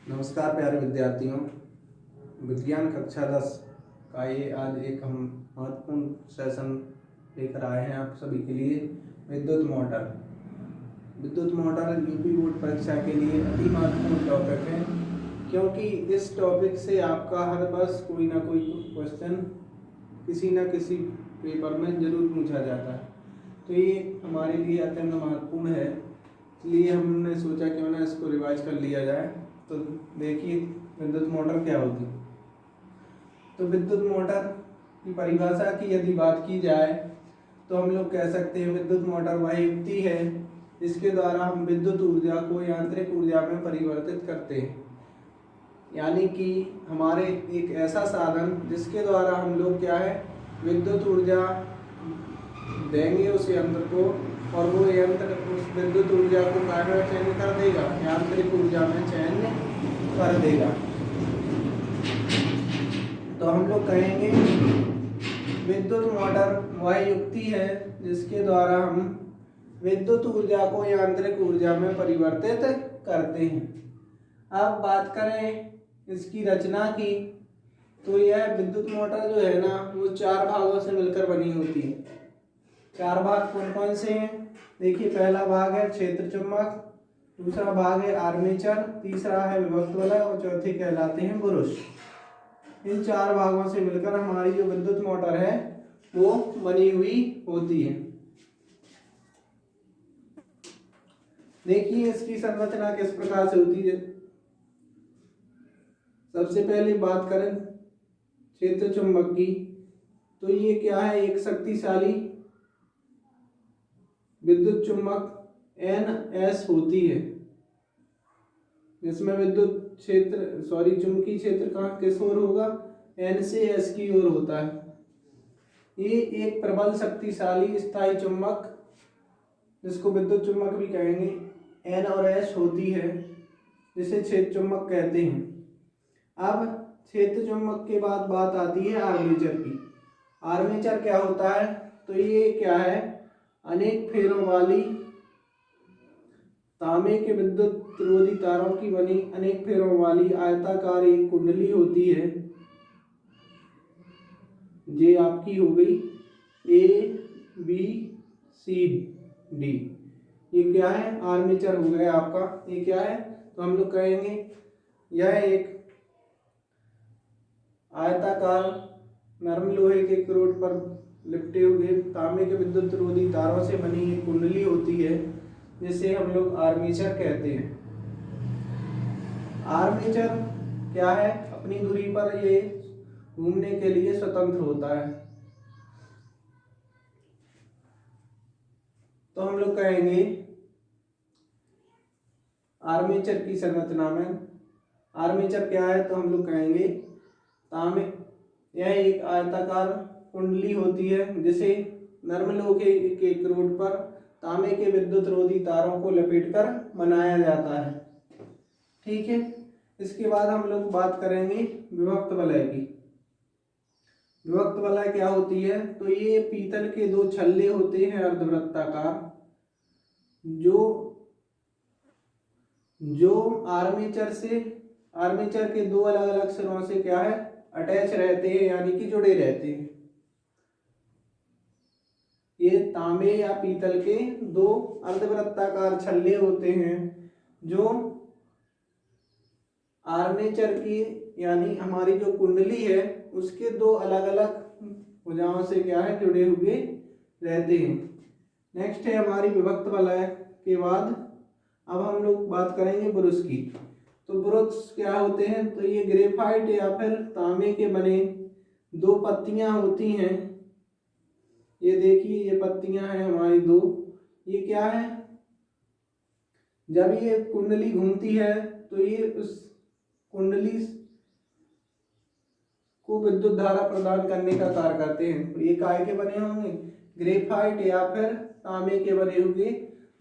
नमस्कार प्यारे विद्यार्थियों। विज्ञान कक्षा 10 का ये आज एक हम महत्वपूर्ण सेशन लेकर आए हैं आप सभी के लिए। विद्युत मोटर यूपी बोर्ड परीक्षा के लिए अति महत्वपूर्ण टॉपिक है, क्योंकि इस टॉपिक से आपका हर वर्ष कोई ना कोई क्वेश्चन किसी न किसी पेपर में जरूर पूछा जाता है। तो ये हमारे लिए अत्यंत महत्वपूर्ण है, इसलिए हमने सोचा क्यों ना इसको रिवाइज कर लिया जाए। तो देखिए, विद्युत मोटर क्या होती है। तो विद्युत मोटर की परिभाषा की यदि बात की जाए तो हम लोग कह सकते हैं विद्युत मोटर वह युक्ति है जिसके द्वारा हम विद्युत ऊर्जा को यांत्रिक ऊर्जा में परिवर्तित करते हैं। यानी कि हमारे एक ऐसा साधन जिसके द्वारा हम लोग क्या है, विद्युत ऊर्जा देंगे उस यंत्र को, और वो यंत्र उस विद्युत ऊर्जा को काय में चेंज कर देगा, यांत्रिक ऊर्जा में चेंज कर देगा। तो हम लोग कहेंगे विद्युत मोटर वह युक्ति है जिसके द्वारा हम विद्युत ऊर्जा को यांत्रिक ऊर्जा में परिवर्तित करते हैं। अब बात करें इसकी रचना की, तो यह विद्युत मोटर जो है ना, वो 4 भागों से मिलकर बनी होती है। 4 भाग कौन कौन से हैं? देखिए, पहला भाग है क्षेत्र चुंबक, दूसरा भाग है आर्मेचर, तीसरा है विभक्त वलय और चौथे कहलाते हैं बुरुश। इन 4 भागों से मिलकर हमारी जो विद्युत मोटर है वो बनी हुई होती है। देखिए इसकी संरचना किस प्रकार से होती है। सबसे पहले बात करें क्षेत्र चुंबक की, तो ये क्या है, एक शक्तिशाली विद्युत चुंबक NS होती है, जिसमें विद्युत क्षेत्र चुंबकीय क्षेत्र कहाँ किस ओर होगा, N से S की ओर होता है। ये एक प्रबल शक्तिशाली स्थायी चुंबक, जिसको विद्युत चुंबक भी कहेंगे, N और S होती है, जिसे क्षेत्र चुंबक कहते हैं। अब क्षेत्र चुंबक के बाद बात आती है आर्मेचर की। आर्मेचर क्या होता है? तो ये क्या है, अनेक फेरों वाली तांबे के विद्युत रोधी तारों की बनी अनेक फेरों वाली आयताकार एक कुंडली होती है। ये आपकी हो गई ABCD। ये क्या है, आर्मेचर हो गया आपका। ये क्या है, तो हम लोग कहेंगे यह एक आयताकार नरम लोहे के करोड पर लिपटे हुए तांबे के विद्युत रोधी तारों से बनी एक कुंडली होती है, जिसे हम लोग आर्मेचर कहते हैं। आर्मेचर क्या है, अपनी धुरी पर ये घूमने के लिए स्वतंत्र होता है। तो हम लोग कहेंगे आर्मेचर की संरचना में आर्मेचर क्या है, तो हम लोग कहेंगे तांबे, यह एक आयताकार कुंडली होती है जिसे नरम लोहे के करोड पर तांबे के विद्युत रोधी तारों को लपेटकर बनाया जाता है। ठीक है, इसके बाद हम लोग बात करेंगे विभक्त वलय की। विभक्त वलय क्या होती है, तो ये पीतल के 2 छल्ले होते हैं अर्धवृत्ताकार, जो आर्मेचर के 2 अलग अलग सिरों से क्या है, अटैच रहते हैं, यानी कि जुड़े रहते हैं। ये तांबे या पीतल के 2 अर्धवृत्ताकार छल्ले होते हैं, जो आर्मेचर की यानी हमारी जो कुंडली है उसके 2 अलग अलग भुजाओं से क्या है, जुड़े हुए रहते हैं। नेक्स्ट है हमारी विभक्त वलय के बाद अब हम लोग बात करेंगे ब्रुश की। तो ब्रुश क्या होते हैं, तो ये ग्रेफाइट या फिर तांबे के बने 2 पत्तियां होती हैं। ये देखिए, ये पत्तियां हैं हमारी 2। ये क्या है, जब ये कुंडली घूमती है तो ये उस कुंडली को विद्युत धारा प्रदान करने का कार्य करते हैं। तो ये काय के बने होंगे, ग्रेफाइट या फिर तांबे के बने हुए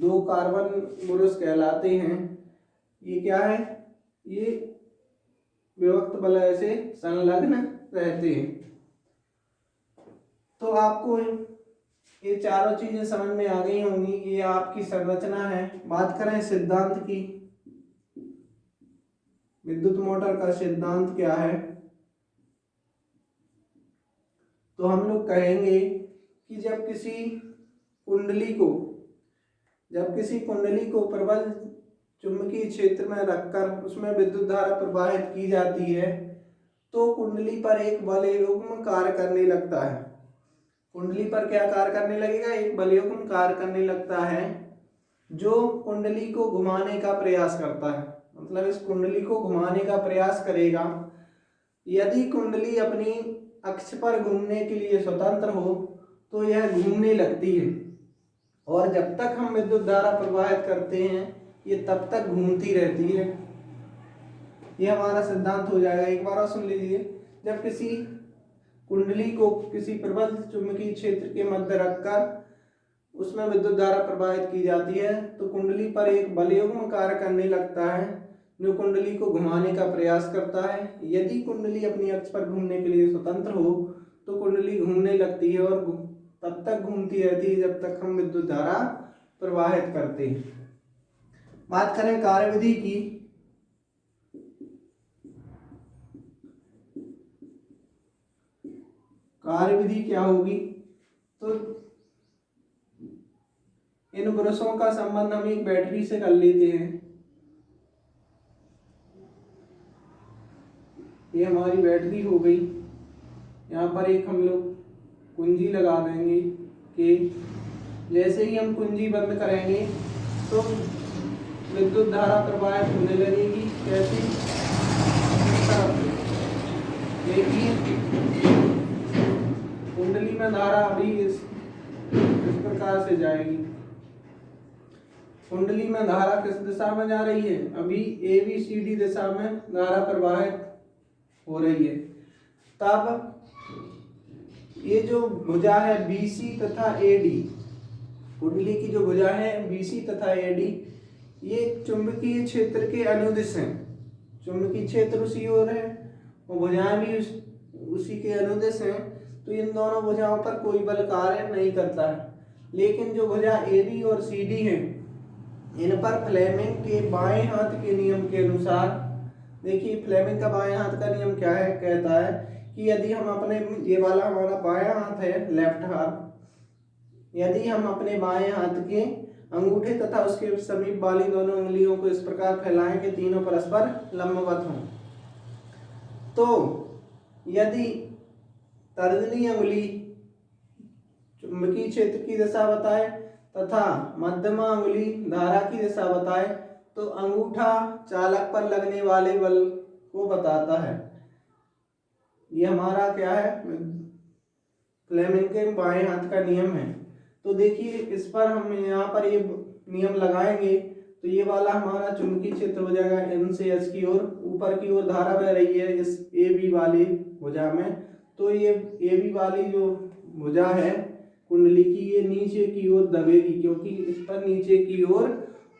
2 कार्बन ब्रुश कहलाते हैं। ये क्या है, ये विभक्त वलय से संलग्न रहते हैं। तो आपको ये चारों चीजें समझ में आ गई होंगी। ये आपकी संरचना है। बात करें सिद्धांत की, विद्युत मोटर का सिद्धांत क्या है, तो हम लोग कहेंगे कि जब किसी कुंडली को प्रबल चुंबकीय क्षेत्र में रखकर उसमें विद्युत धारा प्रवाहित की जाती है तो कुंडली पर एक बलयुग्म कार्य करने लगता है। कुंडली पर क्या कार्य करने लगेगा, एक बलयुग्म कार्य करने लगता है जो कुंडली को घुमाने का प्रयास करता है। मतलब इस कुंडली को घुमाने का प्रयास करेगा। यदि कुंडली अपनी अक्ष पर घूमने के लिए स्वतंत्र हो तो यह घूमने लगती है और जब तक हम विद्युत धारा प्रवाहित करते हैं ये तब तक घूमती रहती है। ये हमारा सिद्धांत हो जाएगा। एक बार और सुन लीजिए। जब किसी कुंडली को किसी प्रबल चुंबकीय क्षेत्र के मध्य रखकर उसमें विद्युत धारा प्रवाहित की जाती है तो कुंडली पर एक बलयुग्म कार्य करने लगता है जो कुंडली को घुमाने का प्रयास करता है। यदि कुंडली अपनी अक्ष पर घूमने के लिए स्वतंत्र हो तो कुंडली घूमने लगती है और तब तक घूमती रहती है जब तक हम विद्युत धारा प्रवाहित करते हैं। बात करें कार्यविधि की, कार्यविधि क्या होगी, तो इन ब्रशों का संबंध हम एक बैटरी से कर लेते हैं। ये हमारी बैटरी हो गई। यहाँ पर एक हम लोग कुंजी लगा देंगे कि जैसे ही हम कुंजी बंद करेंगे तो विद्युत धारा प्रवाहित होने लगेगी। कैसे, देखिए कुंडली में धारा अभी इस प्रकार से जाएगी। कुंडली में धारा किस दिशा में जा रही है, अभी ABCD दिशा में धारा प्रवाहित हो रही है। तब ये जो भुजा है BC तथा AD, कुंडली की जो भुजा है BC तथा AD, ये चुंबकीय क्षेत्र के अनुदिश हैं। चुंबकीय क्षेत्र उसी ओर है और भुजाएं भी उसी के अनुदिश हैं, तो इन दोनों भुजाओं पर कोई बल कार्य नहीं करता है। लेकिन जो भुजा AB और CD है इन पर फ्लेमिंग के बाएं हाथ के नियम के अनुसार, देखिए फ्लेमिंग का बाएं हाथ का नियम क्या है, कहता है कि यदि हम अपने, ये वाला हमारा बायां हाथ है लेफ्ट हाथ, यदि हम अपने बाएं हाथ के अंगूठे तथा उसके समीप वाली दोनों उंगलियों को इस प्रकार फैलाएं कि तीनों परस्पर लंबवत हों, तो यदि तर्जनी अंगुली चुंबकीय क्षेत्र की दिशा बताए तथा मध्यमा अंगुली धारा की दिशा बताए तो अंगूठा चालक पर लगने वाले बल को बताता है। ये हमारा क्या है, फ्लेमिंग के बाएं हाथ का नियम है। तो देखिए इस पर हम यहाँ पर ये नियम लगाएंगे तो ये वाला हमारा चुंबकीय क्षेत्र हो जाएगा N से S की ओर, ऊपर की ओर धारा बह रही है इस AB वाली भुजा में, तो ये AB वाली जो भुजा है कुंडली की ये नीचे की ओर दबेगी क्योंकि इस पर नीचे की ओर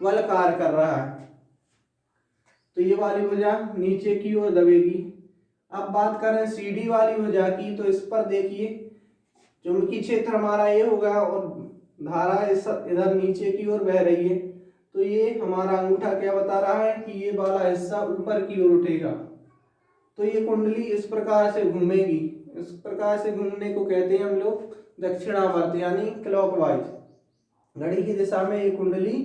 बल कार्य कर रहा है, तो ये वाली भुजा नीचे की ओर दबेगी। अब बात करें CD वाली भुजा की, तो इस पर देखिए चुंबकीय क्षेत्र हमारा ये होगा और धारा इधर नीचे की ओर बह रही है, तो ये हमारा अंगूठा क्या बता रहा है कि ये वाला हिस्सा ऊपर की ओर उठेगा, तो ये कुंडली इस प्रकार से घूमेगी। इस प्रकार से घूमने को कहते हैं हम लोग दक्षिणावर्त यानी क्लॉकवाइज। घड़ी की दिशा में ये कुंडली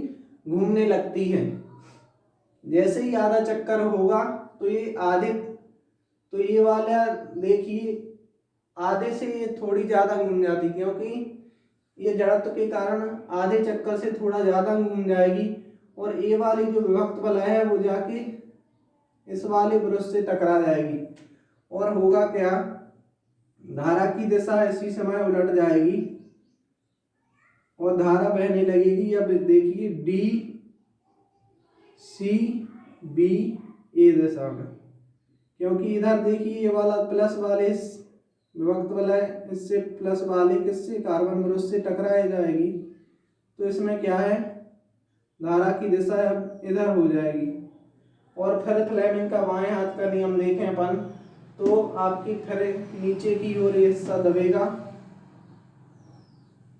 घूमने लगती है। जैसे ही आधा चक्कर होगा तो ये आधे, तो ये वाला देखिए आधे से ये थोड़ी ज्यादा घूम जाती क्योंकि ये जड़त्व के कारण आधे चक्कर से थोड़ा ज्यादा घूम जाएगी और ये वाली जो विभक्त बल है वो जाके इस वाले ब्रश से टकरा जाएगी और होगा क्या, धारा की दिशा इसी समय उलट जाएगी और धारा बहने लगेगी। अब देखिए DCBA दिशा में, क्योंकि इधर देखिए ये वाला प्लस वाले विभक्त बल है, इससे प्लस वाले किससे, कार्बन ब्रश से टकराए जाएगी, तो इसमें क्या है धारा की दिशा अब इधर हो जाएगी। और फिर फ्लेमिंग का बाएं हाथ का नियम देखें अपन, तो आपकी फिर नीचे की ओर ये हिस्सा दबेगा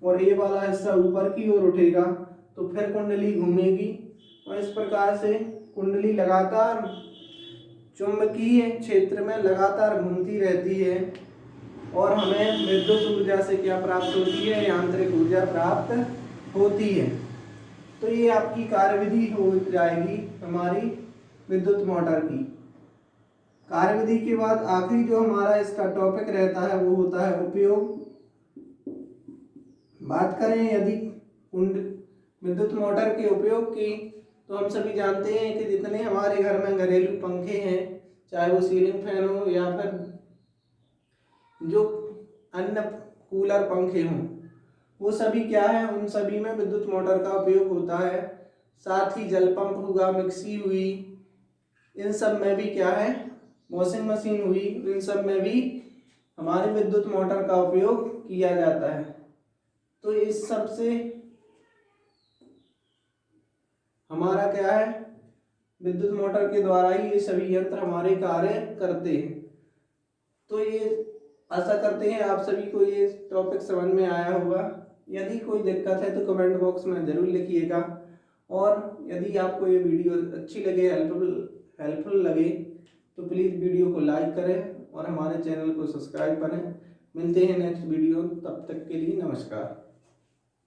और ये वाला हिस्सा ऊपर की ओर उठेगा, तो फिर कुंडली घूमेगी और इस प्रकार से कुंडली लगातार चुंबकीय क्षेत्र में लगातार घूमती रहती है और हमें विद्युत ऊर्जा से क्या प्राप्त होती है, यांत्रिक ऊर्जा प्राप्त होती है। तो ये आपकी कार्यविधि हो जाएगी हमारी विद्युत मोटर की। कार्यविधि के बाद आखिरी जो हमारा इसका टॉपिक रहता है वो होता है उपयोग। बात करें यदि विद्युत मोटर के उपयोग की, तो हम सभी जानते हैं कि जितने हमारे घर में घरेलू पंखे हैं, चाहे वो सीलिंग फैन हो या फिर जो अन्य कूलर पंखे हों, वो सभी क्या है, उन सभी में विद्युत मोटर का उपयोग होता है। साथ ही जल पंप हुआ, मिक्सी हुई, इन सब में भी क्या है, वॉशिंग मशीन हुई, इन सब में भी हमारे विद्युत मोटर का उपयोग किया जाता है। तो इस सब से हमारा क्या है, विद्युत मोटर के द्वारा ही ये सभी यंत्र हमारे कार्य करते हैं। तो ये आशा करते हैं आप सभी को ये टॉपिक समझ में आया होगा। यदि कोई दिक्कत है तो कमेंट बॉक्स में ज़रूर लिखिएगा, और यदि आपको ये वीडियो अच्छी लगे, हेल्पफुल लगे, तो प्लीज़ वीडियो को लाइक करें और हमारे चैनल को सब्सक्राइब करें। मिलते हैं नेक्स्ट वीडियो, तब तक के लिए नमस्कार।